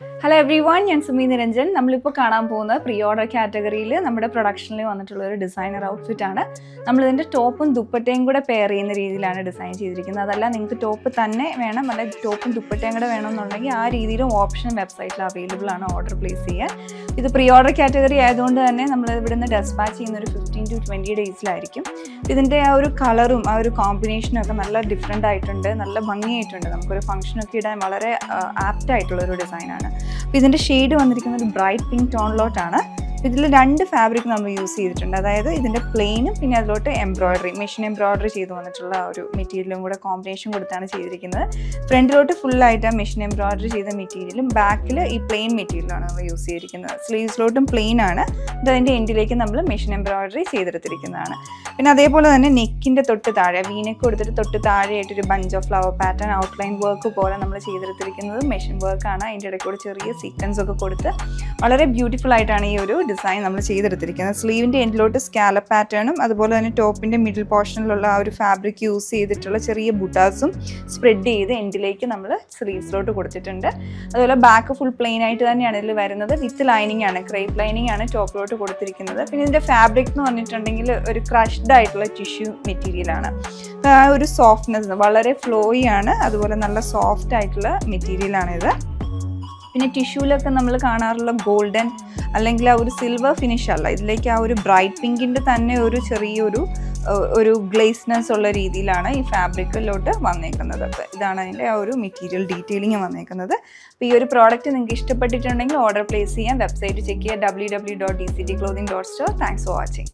Hello every one, ഞാൻ സുമി നിരഞ്ജൻ. നമ്മളിപ്പോൾ കാണാൻ പോകുന്ന പ്രീ ഓർഡർ കാറ്റഗറിയിൽ നമ്മുടെ പ്രൊഡക്ഷനിൽ വന്നിട്ടുള്ള ഒരു ഡിസൈനർ ഔട്ട്ഫിറ്റാണ്. നമ്മളിതിൻ്റെ ടോപ്പും ദുപ്പട്ടയും കൂടെ പെയർ ചെയ്യുന്ന രീതിയിലാണ് ഡിസൈൻ ചെയ്തിരിക്കുന്നത്. അതല്ല നിങ്ങൾക്ക് ടോപ്പ് തന്നെ വേണം, അല്ലെങ്കിൽ ടോപ്പും ദുപ്പട്ടയും കൂടെ വേണമെന്നുണ്ടെങ്കിൽ ആ രീതിയിലും ഓപ്ഷൻ വെബ്സൈറ്റിൽ അവൈലബിൾ ആണ് ഓർഡർ പ്ലേസ് ചെയ്യാൻ. ഇത് പ്രീ ഓർഡർ കാറ്റഗറി ആയതുകൊണ്ട് തന്നെ നമ്മൾ ഇവിടുന്ന് ഡെസ്പാച്ച് ചെയ്യുന്ന ഒരു 15 to 20 ഡേയ്സിലായിരിക്കും. ഇതിൻ്റെ ആ ഒരു കളറും ആ ഒരു കോമ്പിനേഷനും ഒക്കെ നല്ല ഡിഫറെൻ്റ് ആയിട്ടുണ്ട്, നല്ല ഭംഗിയായിട്ടുണ്ട്. നമുക്കൊരു ഫംഗ്ഷനൊക്കെ ഇടാൻ വളരെ ആപ്റ്റ് ആയിട്ടുള്ളൊരു ഡിസൈനാണ്. അപ്പോൾ ഇതിൻ്റെ ഷെയ്ഡ് വന്നിരിക്കുന്നത് ഒരു ബ്രൈറ്റ് പിങ്ക് ടോണിലോട്ടാണ്. ഇതിൽ 2 ഫാബ്രിക് നമ്മൾ യൂസ് ചെയ്തിട്ടുണ്ട്. അതായത് ഇതിൻ്റെ പ്ലെയിനും പിന്നെ അതിലോട്ട് എംബ്രോയിഡറി, മെഷീൻ എംബ്രോയിഡറി ചെയ്ത് വന്നിട്ടുള്ള ഒരു മെറ്റീരിയലും കൂടെ കോമ്പിനേഷൻ കൊടുത്താണ് ചെയ്തിരിക്കുന്നത്. ഫ്രണ്ടിലോട്ട് ഫുള്ളായിട്ട് മെഷീൻ എംബ്രോയിഡറി ചെയ്ത മെറ്റീരിയലും ബാക്കിൽ ഈ പ്ലെയിൻ മെറ്റീരിയലാണ് നമ്മൾ യൂസ് ചെയ്തിരിക്കുന്നത്. സ്ലീവ്സിലോട്ടും പ്ലെയിൻ ആണ്. ഇതിൻ്റെ എൻഡിലേക്ക് നമ്മൾ മെഷീൻ എംബ്രോയിഡറി ചെയ്തെടുത്തിരിക്കുന്നതാണ്. പിന്നെ അതേപോലെ തന്നെ നെക്കിൻ്റെ തൊട്ട് താഴെ വീനെക്ക് കൊടുത്തിട്ട് തൊട്ട് താഴെയായിട്ടൊരു bunch of flower pattern outline work പോലെ നമ്മൾ ചെയ്തെടുത്തിരിക്കുന്നത് മെഷീൻ വർക്കാണ്. അതിൻ്റെ ഇടയ്ക്കൂടെ ചെറിയ സീക്വൻസ് ഒക്കെ കൊടുത്ത് വളരെ ബ്യൂട്ടിഫുൾ ആയിട്ടാണ് ഈ ഒരു ഡിസൈൻ നമ്മൾ ചെയ്തെടുത്തിരിക്കുന്നത്. സ്ലീവിൻ്റെ എൻഡിലോട്ട് സ്കാലപ്പ് പാറ്റേണും അതുപോലെ തന്നെ ടോപ്പിൻ്റെ മിഡിൽ പോർഷനിലുള്ള ആ ഒരു ഫാബ്രിക് യൂസ് ചെയ്തിട്ടുള്ള ചെറിയ ബുട്ടാസും സ്പ്രെഡ് ചെയ്ത് എൻഡിലേക്ക് നമ്മൾ സ്ലീവ്സിലോട്ട് കൊടുത്തിട്ടുണ്ട്. അതുപോലെ ബാക്ക് ഫുൾ പ്ലെയിൻ ആയിട്ട് തന്നെയാണ് ഇതിൽ വരുന്നത്. വിത്ത് ലൈനിങ് ആണ്, ക്രേപ്പ് ലൈനിങ് ആണ് ടോപ്പിലോട്ട് കൊടുത്തിരിക്കുന്നത്. പിന്നെ ഇതിൻ്റെ ഫാബ്രിക് എന്ന് പറഞ്ഞിട്ടുണ്ടെങ്കിൽ ഒരു ക്രഷ്ഡ് ആയിട്ടുള്ള ടിഷ്യൂ മെറ്റീരിയലാണ്. ആ ഒരു സോഫ്റ്റ്നെസ് വളരെ ഫ്ലോയി ആണ്, അതുപോലെ നല്ല സോഫ്റ്റ് ആയിട്ടുള്ള മെറ്റീരിയലാണിത്. പിന്നെ ടിഷ്യൂലൊക്കെ നമ്മൾ കാണാറുള്ള ഗോൾഡൻ അല്ലെങ്കിൽ ആ ഒരു സിൽവർ ഫിനിഷ് അല്ല, ഇതിലേക്ക് ആ ഒരു ബ്രൈറ്റ് പിങ്കിൻ്റെ തന്നെ ഒരു ചെറിയൊരു ഗ്ലേസ്നെസ് ഉള്ള രീതിയിലാണ് ഈ ഫാബ്രിക്കിലോട്ട് വന്നേക്കുന്നത്. അപ്പോൾ ഇതാണ് അതിൻ്റെ ആ ഒരു മെറ്റീരിയൽ ഡീറ്റെയിലിംഗ് വന്നേക്കുന്നത്. അപ്പോൾ ഈ ഒരു പ്രോഡക്റ്റ് നിങ്ങൾക്ക് ഇഷ്ടപ്പെട്ടിട്ടുണ്ടെങ്കിൽ ഓർഡർ പ്ലേസ് ചെയ്യാൻ വെബ്സൈറ്റ് ചെക്ക് ചെയ്യുക, www.dctclothing.store. Thanks for watching.